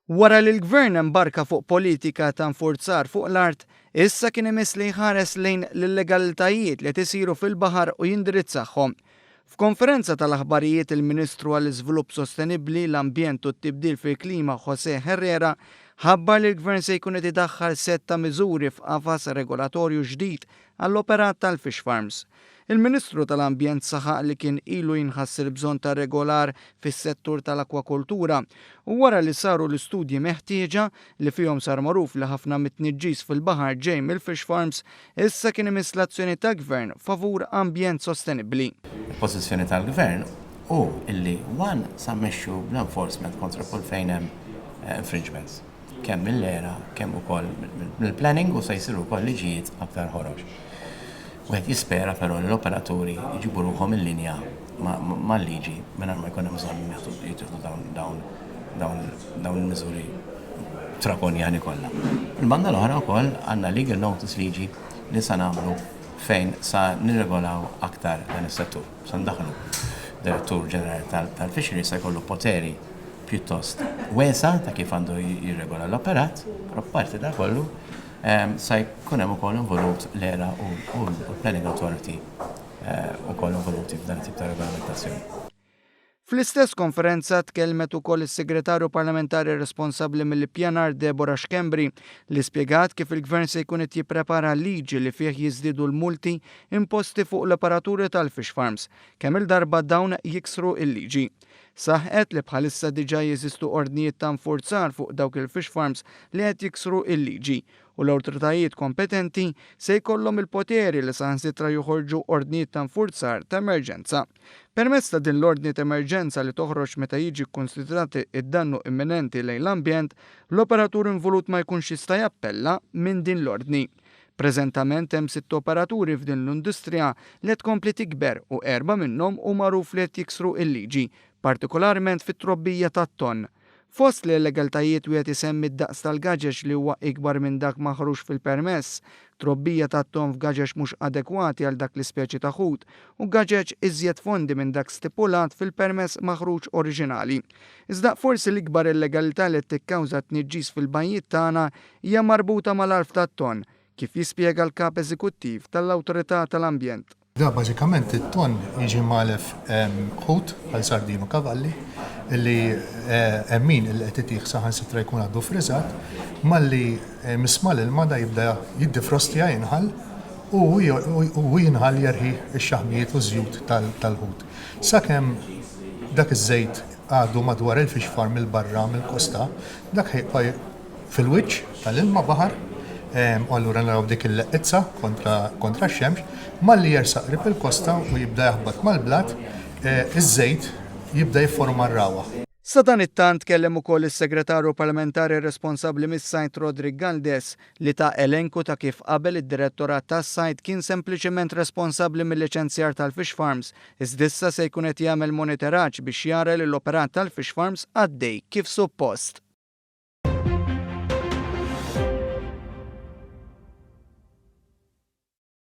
Wara li l-gvern embarka fuq politika ta' nfurzar fuq l-art, issa kien imiss li jħares lejn l-illegalitajiet li tisiru fil-baħar u jindirizzahom. F'konferenza tal-aħbarijiet il-Ministru għall-Iżvilupp Sostenibbli, l-Ambjent u t-Tibdil fil-Klima José Herrera ħabbar li l-gvern se jkun qed idaħħal setta miżuri f'qafas regolatorju ġdid għall-operat tal-fish farms. Il-Ministru tal-Ambjent saħaq li kien ilu jinħass il-bżonn ta' regolar fis-settur tal-akwakultura u wara li saru l-istudji meħtieġa li fihom sar magħruf li ħafna mit-tniġġis fil-baħar ġej mill-fish farms, issa kien imiss l-azzjoni tal-Gvern favur ambjent sostenibbli. Il-pożizzjoni tal-Gvern hu illi sa mmexxu l-enforcement kontra kull fejn hemm infringements. Kemm mill-era, kemm ukoll mill-planning u se jsiru wkoll liġijiet aktar ħoroġ. Wieħed jispera però li l-operaturi jġibu ruħhom il-linja mal-liġi mingħajr ma jkun hemm bżonn jittieħdu dawn il-miżuri trakonjani kollha. Il-banda l-oħra wkoll għandna legal notice liġi li sa nagħmlu fejn sa nirregolaw aktar dan is-settur. Sa ndaħlu Direttur Ġenerali tal-Fisheries se jkollu poteri pjuttost wiesa ta' kif għandu jirregola l-operat, però parti da kollu sa jkun hemm ukoll involut l-ERA u l-Planning Authority ukoll involuti f'dan it-tip ta' regolamentazzjoni. Fl-istess konferenza tkellmet ukoll is-Segretarju Parlamentari responsabbli mill-ippjanar Deborah Xkembri li spjegat kif il-Gvern se jkun qed jipprepara liġi li fih jiżdiedu l-multi imposti fuq l-operaturi tal-fish farms kemm il-darba dawn jiksru il-liġi. Saħqet li bħalissa diġà jeżistu ordnijiet ta' nfurzar fuq dawk il-fish farms li qed jiksru il-liġi u l-awtoritajiet kompetenti se jkollhom il-poteri li saħansitra joħorġu ordnijiet ta' nfurzar ta' emerġenza. Permezz ta' din l-ordni ta' emerġenza li toħroġ meta jiġi konsidrati id-dannu imminenti lejn l-ambjent, l-operatur involut ma jkunx jista' jappella minn din l-ordni. Preżentament hemm 6 operaturi f'din l-industrija li qed tkompli tikber u 4 minnhom huma magħruf li qed jiksru il-liġi, partikolarment fit-trobbija tat-tonn. Fost li l-legaltajiet wieħed isemmi d-daqs tal-gaġex li huwa ikbar minn dak maħruġ fil-permess, trobbija tat-ton f'gaġex mhux adekwati għal dak l-ispeċi ta' ħut u gaġex iżjed fondi minn dak stipulat fil-permess maħruġ oriġinali. Iżda forsi l-ikbar illegalità li tikkawża tniġġis fil-bajjiet tagħna hija marbuta mal-arf tat-ton, kif jispjega l-kap eżekuttiv tal-Awtorità tal-Ambjent. Da bażikament it-ton jiġi malef ħut għal sardinu kavalli illi min il qed itih saħansitra jkun għaddu friżat, malli mismal il-mada jibda jiddifrostja jinħal u jinħal jerħi x-xaħmijiet u żjud tal-ħut. Sakemm dak iż-żejt għadu madwar il-fish farm il-barra mill-kosta, dak ħejqa fil-wiċċ tal-ilma baħar, allura naraw dik il-leqqizza kontra x-xemx, malli jersaq rib il-kosta u jibda jaħbad mal-blat, iż-żejt jibda jifforma r-rawa. Sa dan it-tant kellem ukoll is-Segretarju Parlamentari responsabbli mis-sajt Rodrik Galdes li ta' elenku ta' kif qabel id-Direttorat tas-sajt kien sempliċement responsabbli mill-liċenzjar tal-fish farms, iżdissa se jkun qed jagħmel monitoraġġ biex jara li l-operat tal-fish farms għaddej kif suppost.